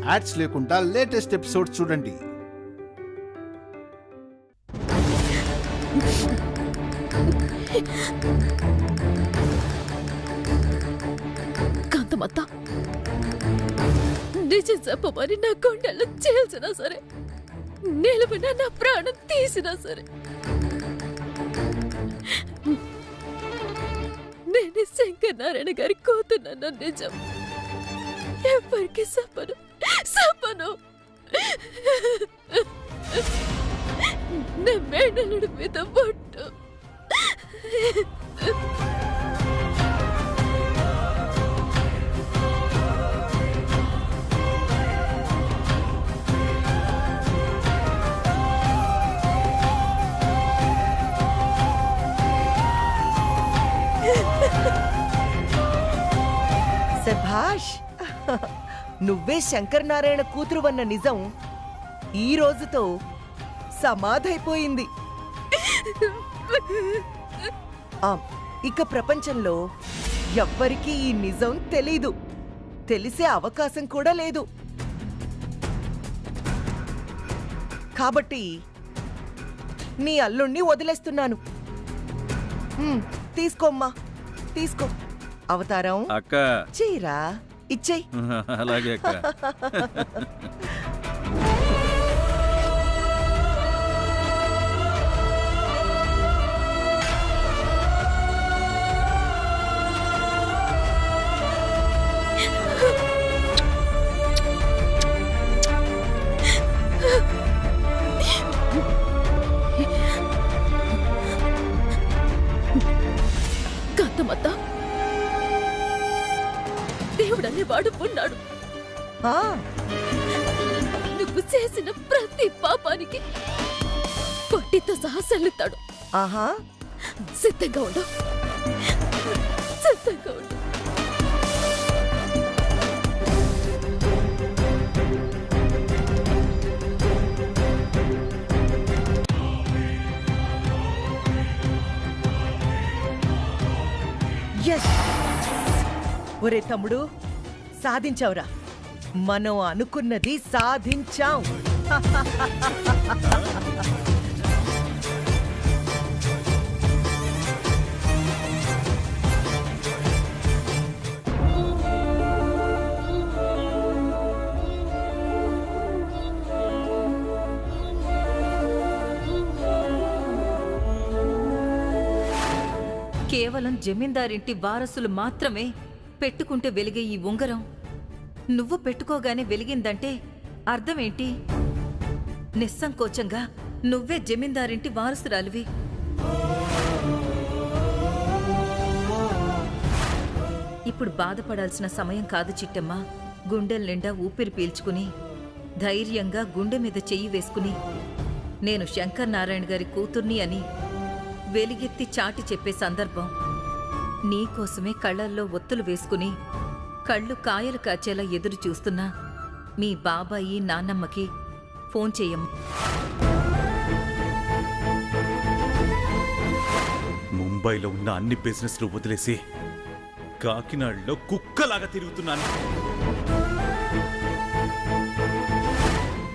Ads లేకుండా latest episodes చూడండి. కాంతమత్త, నిజం చెప్పమని నా కొండలు చేల్చినా సరే, నిలబడిన నా ప్రాణం తీసినా సరే, నేను శంకర్ నారాయణ గారి కూతున్న నిజం ఎవరికి చెప్పను. నా మేడలుడి మీద బొట్టు. శభాష్, నువ్వే శంకర్ నారాయణ కూతురు అన్న నిజం ఈ రోజుతో సమాధైపోయింది. ఇక ప్రపంచంలో ఎవ్వరికీ ఈ నిజం తెలీదు, తెలిసే అవకాశం కూడా లేదు. కాబట్టి నీ అల్లుణ్ణి వదిలేస్తున్నాను. తీసుకోమ్మా, తీసుకో. అవతారం అక్క చీరా ఇచ్చేయ్. అలాగే అక్క. కాంతమత్త, దేవుడనే వాడు ఉన్నాడు. నువ్వు చేసిన ప్రతి పాపానికి పొట్టితో సహా చెల్లుతాడు. ఆహా, సిద్ధంగా ఉండు, సిద్ధంగా ఉండు. ఒరే తమ్ముడు, సాధించావురా. మనం అనుకున్నది సాధించాం. కేవలం జమీందారింటి వారసులు మాత్రమే పెట్టుకుంటే వెలిగే ఈ ఉంగరం నువ్వు పెట్టుకోగానే వెలిగిందంటే అర్థమేంటి? నిస్సంకోచంగా నువ్వే జమీందారింటి వారసురాలివి. ఇప్పుడు బాధపడాల్సిన సమయం కాదు చిట్టమ్మ. గుండెల నిండా ఊపిరి పీల్చుకుని ధైర్యంగా గుండె మీద చెయ్యి వేసుకుని నేను శంకర్ నారాయణ గారి కూతుర్ని అని వెలిగెత్తి చాటి చెప్పే సందర్భం. నీకోసమే కళ్ళల్లో ఒత్తులు వేసుకుని కళ్ళు కాయలు కాచేలా ఎదురు చూస్తున్నా మీ బాబాయి నాన్నమ్మకి ఫోన్ చెయ్యం. ముంబైలో ఉన్న అన్ని బిజినెస్లు వదిలేసి కాకినాడలో కుక్కలాగా తిరుగుతున్నాను.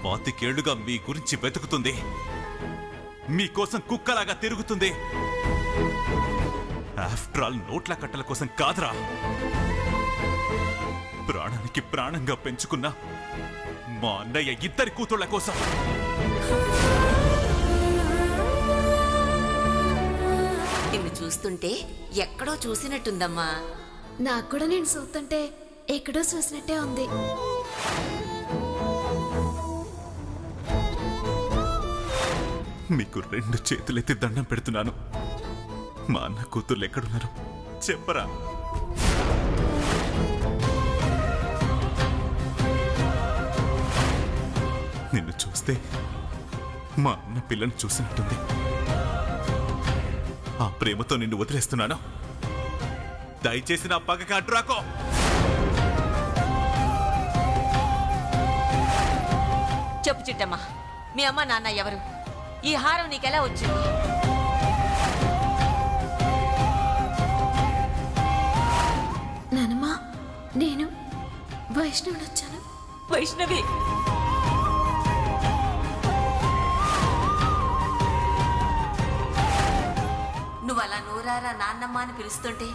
25 ఏళ్లుగా మీ గురించి వెతుకుతుంది, మీకోసం కుక్కలాగా తిరుగుతుంది. ఆఫ్టర్ ఆల్ నోట్ల కట్టల కోసం కాదురా, ప్రాణానికి ప్రాణంగా పెంచుకున్న మా అన్నయ్య ఇద్దరి కూతుళ్ల కోసం. నిన్ను చూస్తుంటే ఎక్కడో చూసినట్టుందమ్మా. నాకు కూడా నేను చూస్తుంటే ఎక్కడో చూసినట్టే ఉంది. మీకు 2 చేతులెత్తి దండం పెడుతున్నాను. మా అన్న కూతుర్లు ఎక్కడున్నారు చెప్పరా? నిన్ను చూస్తే మా అన్న పిల్లని చూసినట్టుంది. ఆ ప్రేమతో నిన్ను వదిలేస్తున్నాను. దయచేసి నా పగకి అడ్డురాకో. చెప్పు చిట్టమ్మా, మీ అమ్మ నాన్న ఎవరు? ఈ హారం నీకెలా వచ్చింది? నానమ్మా, నేను వైష్ణవుడు వచ్చాను. వైష్ణవి నువ్వు అలా నూరారా నాన్నమ్మ అని పిలుస్తుంటే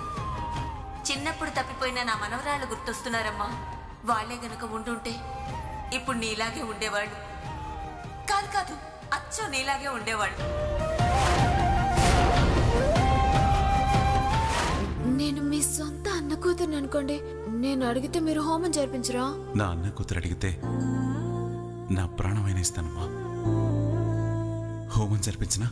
చిన్నప్పుడు తప్పిపోయిన నా మనవరాళ్ళు గుర్తొస్తున్నారమ్మా. వాళ్లే గనుక ఉండుంటే ఇప్పుడు నీలాగే ఉండేవాళ్ళు. కాదు కాదు, అచ్చో నీలాగే ఉండేవాళ్ళు. నేను మీ సొంత అన్న కూతుర్ని అనుకోండి, నేను అడిగితే మీరు హోమం జరిపించరా? నా అన్న కూతురు అడిగితే నా ప్రాణమైన ఇస్తానమ్మా. హోమం జరిపించినా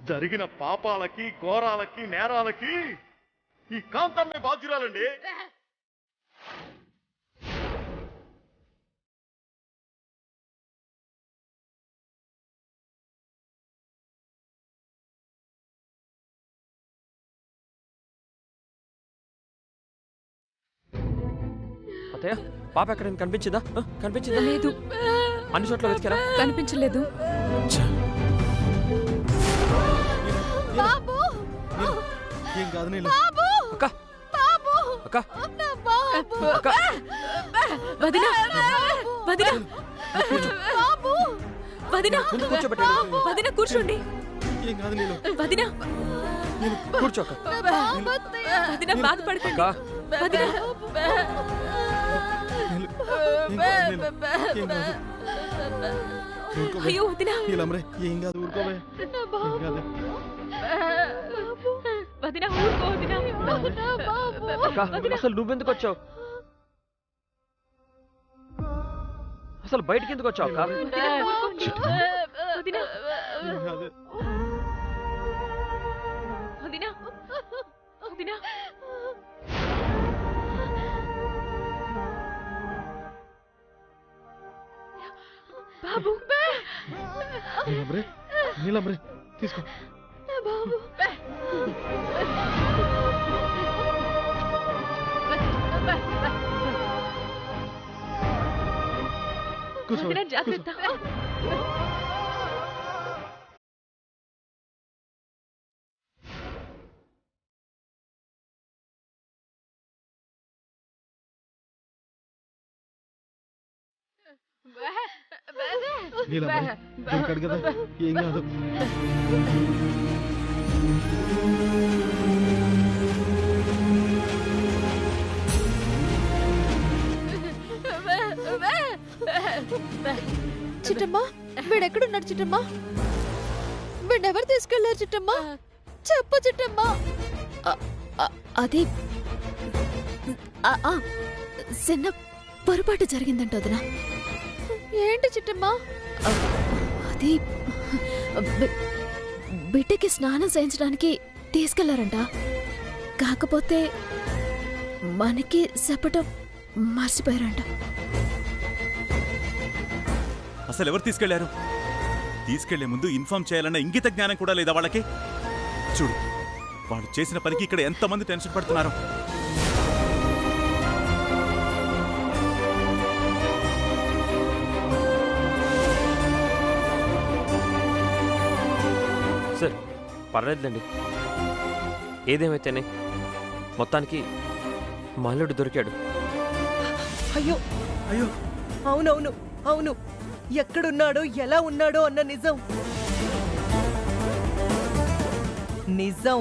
జరిగిన పాపాలకి ఘోరాలకి నేరాలకి ఈ కాంతమ్మే బాధ్యురాలండి. అత్తయ్య పాప ఎక్కడ కనిపించిందా? కనిపించిందా? లేదు. అన్ని చోట్ల వెతికారా? కనిపించలేదు. బాబు ఏం కాదు నేను అక్క అక్క అక్క వదినా వదినా బాబు వదినా ముందు కూర్చోబెట్టండి. వదినా కూర్చోండి. ఏం కాదు నేను వదినా కూర్చో అక్క. వదినా బాధపడకండి. అక్క వదినా అయ్యో వదినా నీలమ్రే ఏం కాదు ఊరుకోవే. వదినా ఊరుకో వదినా. అక్క అసలు నువ్వెందుకు వచ్చావు? అసలు బయటికి ఎందుకు వచ్చావు అక్క? వదినా వదినా వదినా బాబు నీలమ్రే నీలమ్రే తీసుకో. బాబు కూర్చో వదినా జాగ్రత్త. నీలమ్రే దొరికాడు కదా ఏం కాదు. చిట్టమ్మా వీడెక్కడున్నాడు చిట్టమ్మా? వీడెవరు తీసుకెళ్లారు చిట్టమ్మా? చెప్పు చిట్టమ్మా. అది చిన్న పొరపాటు జరిగిందంట వదినా. ఏంటి చిట్టమ్మా? అది బిడ్డకి స్నానం చేయించడానికి తీసుకెళ్లారంట. కాకపోతే మనకి చెప్పటం మర్చిపోయారంట. అసలు ఎవరు తీసుకెళ్లారు? తీసుకెళ్లే ముందు ఇన్ఫార్మ్ చేయాలన్న ఇంగిత జ్ఞానం కూడా లేదా వాళ్ళకి? చూడు వాళ్ళు చేసిన పనికి ఇక్కడ ఎంతమంది టెన్షన్ పడుతున్నారు. సార్ పర్లేదులేండి. ఏదేమైతేనే మొత్తానికి మాల్లుడు దొరికాడు. అయ్యో అయ్యో అవునవును అవును, ఎక్కడున్నాడో ఎలా ఉన్నాడో అన్న నిజం నిజం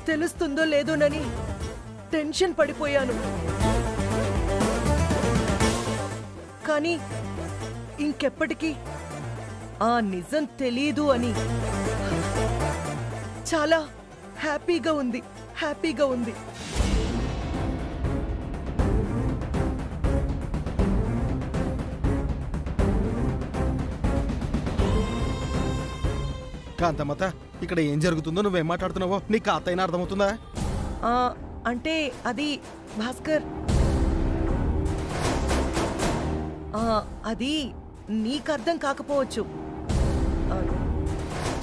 తెలుస్తుందో లేదోనని టెన్షన్ పడిపోయాను. కానీ ఇంకెప్పటికీ ఆ నిజం తెలీదు అని చాలా హ్యాపీగా ఉంది. కాంతమ్మత ఇక్కడ ఏం జరుగుతుందో నువ్వేం మాట్లాడుతున్నావో నీకు అత్తైనా అర్థమవుతుందా? అంటే అది భాస్కర్, అది నీకర్థం కాకపోవచ్చు. ఆ,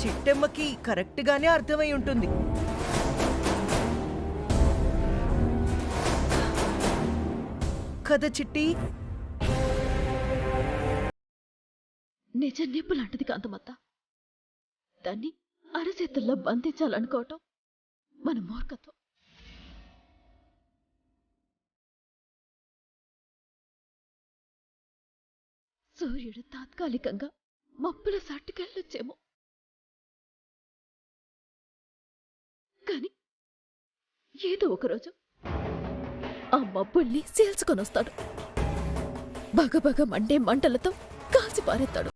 చిట్టెమ్మకి కరెక్ట్గానే అర్థమై ఉంటుంది. కదా చిట్టి? నిజ నిప్పు లాంటిది కాంతమత్త. దాన్ని అరచేతుల్లో బంధించాలనుకోవటం మన మూర్ఖత్వం. సూర్యుడు తాత్కాలికంగా మబ్బుల సాటుకెళ్ళొచ్చేమో, కాని ఏదో ఒకరోజు ఆ మబ్బుల్ని సీల్చుకొనొస్తాడు. బగబగ మండే మంటలతో కాల్చి పారేస్తాడు.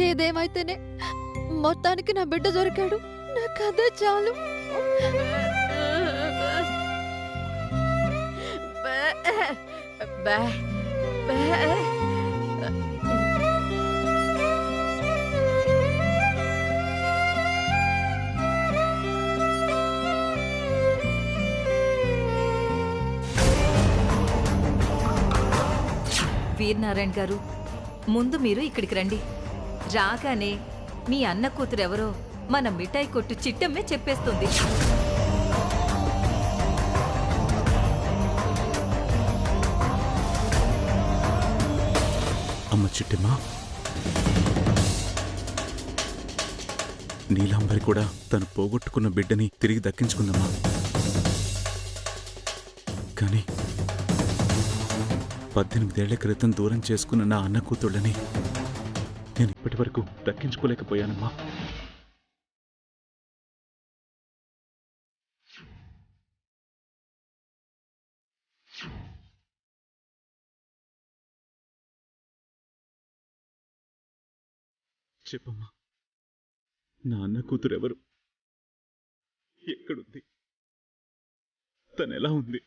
ఏదేమైతేనే మొత్తానికి నా బిడ్డ దొరికాడు. నాకు అదే చాలు. వీరనారాయణ గారు, ముందు మీరు ఇక్కడికి రండి. రాగానే మీ అన్న కూతురెవరో మన మిఠాయి కొట్టు చిట్టమ్మే చెప్పేస్తుంది. అమ్మ చిట్టమ్మ, నీలాంబరి కూడా తను పోగొట్టుకున్న బిడ్డని తిరిగి దక్కించుకుందమ్మా. కానీ 18 ఏళ్ల క్రితం దూరం చేసుకున్న నా అన్న కూతుళ్ళని నేను ఇప్పటి వరకు దక్కించుకోలేకపోయానమ్మా. చెప్పమ్మా, నా అన్న కూతురెవరు? ఎక్కడుంది? తనెలా ఉంది?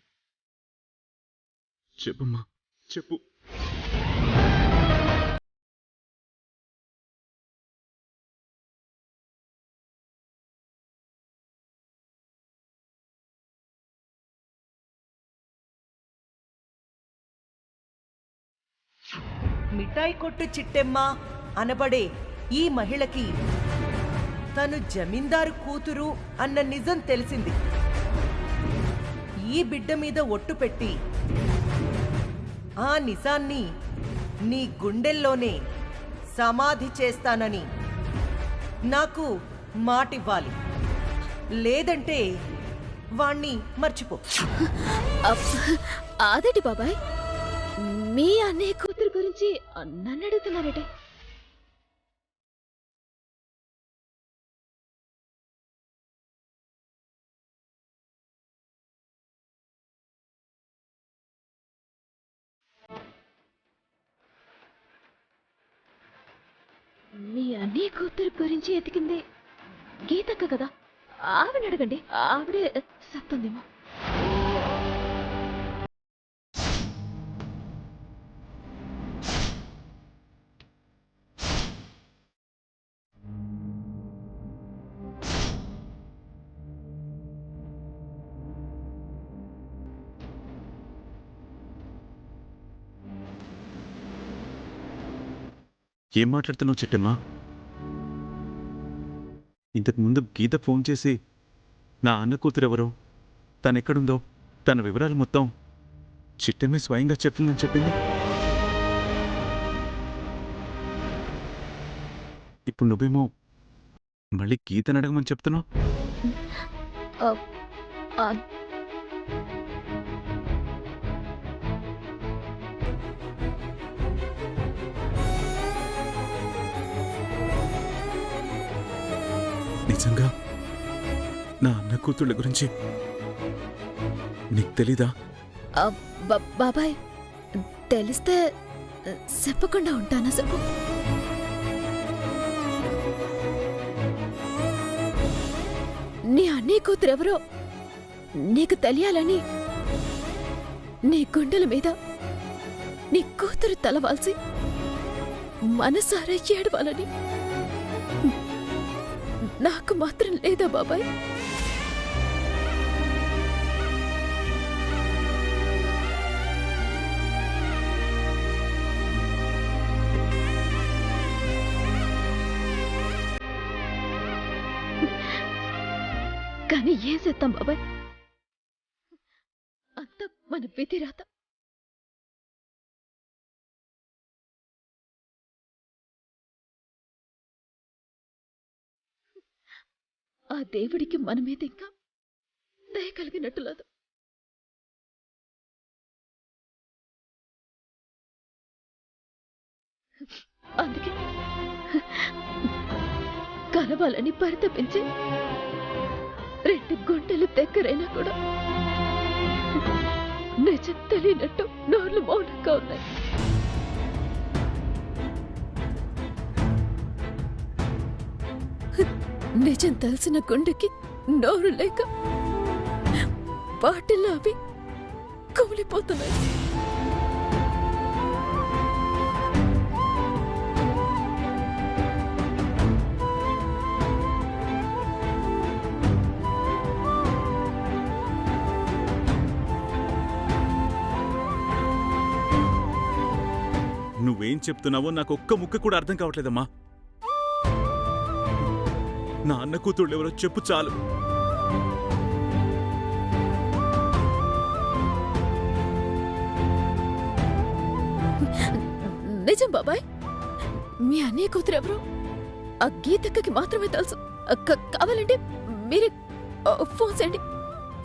చెప్పమ్మా, చెప్పు. మిఠాయి కొట్టు చిట్టెమ్మ అనబడే ఈ మహిళకి తను జమీందారు కూతురు అన్న నిజం తెలిసింది. ఈ బిడ్డ మీద ఒట్టు పెట్టి ఆ నిజాన్ని నీ గుండెల్లోనే సమాధి చేస్తానని నాకు మాటివ్వాలి. లేదంటే వాణ్ణి మర్చిపో. అదేంటి బాబాయ్, మీ అన్నయ్య కూతురు గురించి నన్ను అడుగుతున్నారటే? మీ అన్నయ్య కూతురు గురించి ఎతికింది గీతక్క కదా, ఆవిడ అడగండి. ఆవిడే సత్తుందేమో. ఏం మాట్లాడుతున్నావు చిట్టమ్మా? ఇంతకుముందు గీత ఫోన్ చేసి నా అన్న కూతురెవరో, తనెక్కడుందో, తన వివరాలు మొత్తం చిట్టమ్మే స్వయంగా చెప్తుందని చెప్పింది. ఇప్పుడు నువ్వేమో మళ్ళీ గీతను అడగమని చెప్తున్నావు. నిజంగా నా అన్న కూతుళ్ళ గురించి నీకు తెలీదా? బాబాయ్, తెలిస్తే చెప్పకుండా ఉంటానా చెప్పు. నీ అన్నయ్య కూతురు ఎవరో నీకు తెలియాలని నీ గుండెల మీద నీ కూతురు తలవాల్సి మనసారా ఏడవాలని నాకు మాత్రం లేదా బాబాయ్? కానీ ఏం చేద్దాం బాబాయ్, అంత మన విధి రాత. ఆ దేవుడికి మన మీద ఇంకా దయ కలిగినట్టు లేదు. అందుకే కలవాలని పరితపించి 2 గంటలు దగ్గరైనా కూడా నిజం తెలియనట్టు నోర్లు మౌనంగా ఉన్నాయి. నిజం తెలిసిన గుండెకి నోరు లేక వాటిల్లో అవి కుమిలిపోతున్నాయి. నువ్వేం చెప్తున్నావో నాకు ఒక్క ముక్క కూడా అర్థం కావట్లేదమ్మా. నా అన్న కూతుళ్ళు ఎవరో చెప్పు చాలు. నిజం బాబాయ్, మీ అన్నయ్య కూతురు ఎవరు ఆ గీతక్కకి మాత్రమే తెలుసు. కావాలంటే మీరే ఫోన్ చేయండి,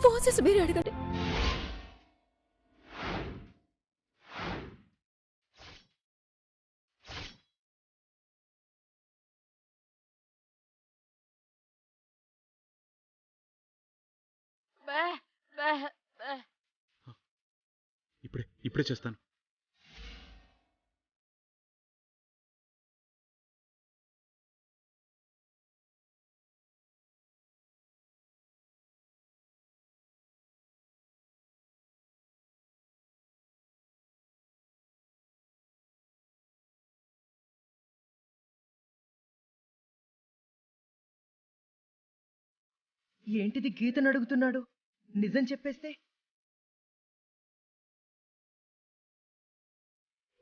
ఫోన్ చేసి మీరే అడగండి. ఇప్పుడే చేస్తాను. ఏంటిది గీతను అడుగుతున్నాడు? నిజం చెప్పేస్తే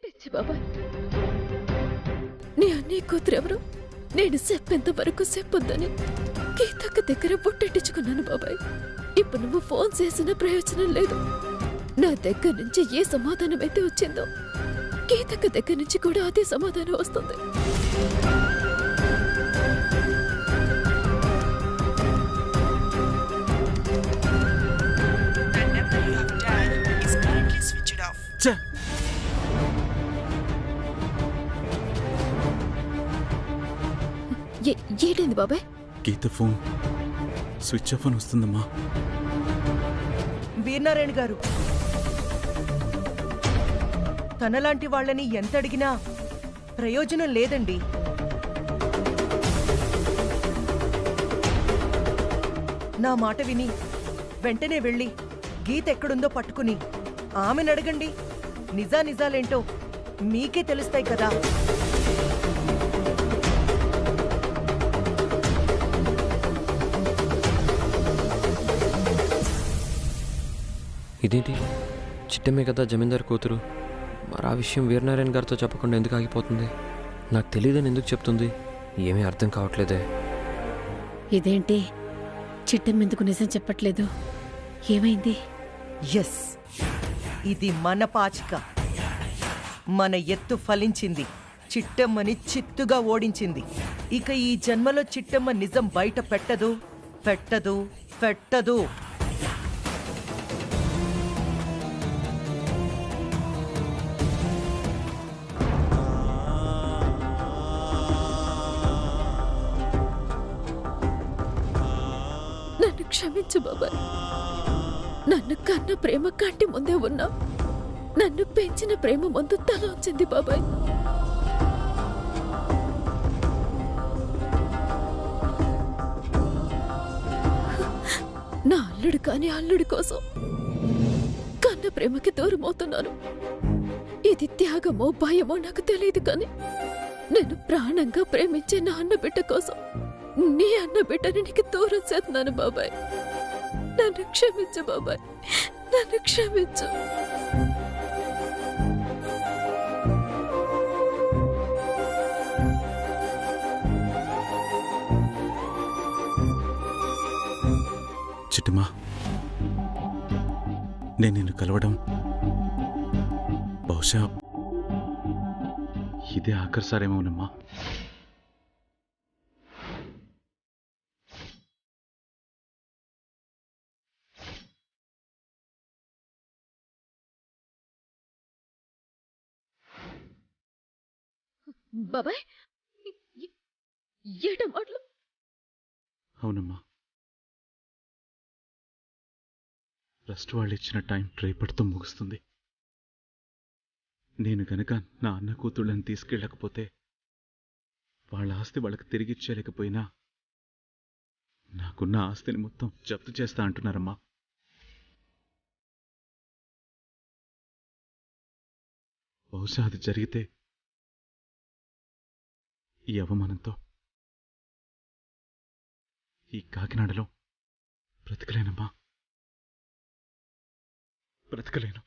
పిచ్చి బాబాయ్, నీ అన్నయ్య కూతురు ఎవరు నేను చెప్పేంత వరకు చెప్పొద్దని గీతక్క దగ్గర బుట్టెట్టించుకున్నాను బాబాయ్. ఇప్పుడు నువ్వు ఫోన్ చేసిన ప్రయోజనం లేదు. నా దగ్గర నుంచి ఏ సమాధానం అయితే వచ్చిందో గీతక్క దగ్గర నుంచి కూడా అదే సమాధానం వస్తుంది. ఏంటింది బాబాయ్? గీత ఫోన్ స్విచ్ ఆఫ్ అని వస్తుందమ్మా. వీరనారాయణ గారు, తనలాంటి వాళ్ళని ఎంత అడిగినా ప్రయోజనం లేదండి. నా మాట విని వెంటనే వెళ్ళి గీత ఎక్కడుందో పట్టుకుని ఆమెను అడగండి. నిజాలేంటో మీకే తెలుస్తాయి కదా. ఇదేంటి, చిట్టమ్మే కదా జమీందార్ కూతురు, మరి ఆ విషయం వీరనారాయణ గారితో చెప్పకుండా ఎందుకు ఆగిపోతుంది? నాకు తెలియదని ఎందుకు చెప్తుంది? ఏమీ అర్థం కావట్లేదే. ఇదేంటి చిట్టమ్మెందుకు నిజం చెప్పట్లేదు? ఏమైంది? ఎస్, ఇది మన పాచిక. మన ఎత్తు ఫలించింది. చిట్టమ్మని చిత్తుగా ఓడించింది. ఇక ఈ జన్మలో చిట్టమ్మ నిజం బయట పెట్టదు, పెట్టదు, పెట్టదు. నన్ను క్షమించు బాబాయ్. నన్ను కన్న ప్రేమ కంటి ముందే ఉన్నా నన్ను పెంచిన ప్రేమ ముందు తల వచ్చింది బాబాయ్. నా అల్లుడు కాని అల్లుడి కోసం కన్న ప్రేమకి దూరం అవుతున్నాను. ఇది త్యాగమో భయమో నాకు తెలియదు, కానీ నేను ప్రాణంగా ప్రేమించే నా అన్న బిడ్డ కోసం నీ అన్న బిడ్డని నీకు దూరం చేస్తున్నాను బాబాయ్. నన్ను క్షమించు బాబాయ్, నన్ను క్షమించు. చిట్టమ్మా, నేను నిన్ను కలవడం బహుశా ఇదే ఆఖరిసారేమోనమ్మా. బాబాయ్ ఏట మాటలు? అవునమ్మా, ట్రస్ట్ వాళ్ళు ఇచ్చిన టైం రేపటితో ముగుస్తుంది. నేను గనక నా అన్న కూతుళ్ళని తీసుకెళ్ళకపోతే, వాళ్ళ ఆస్తి వాళ్ళకి తిరిగిచ్చేయలేకపోయినా నాకున్న ఆస్తిని మొత్తం జప్తు చేస్తా అంటున్నారమ్మా. బహుశా అది జరిగితే ఈ అవమానంతో ఈ కాకినాడలో బ్రతకలేనమ్మా, బ్రతకలేను.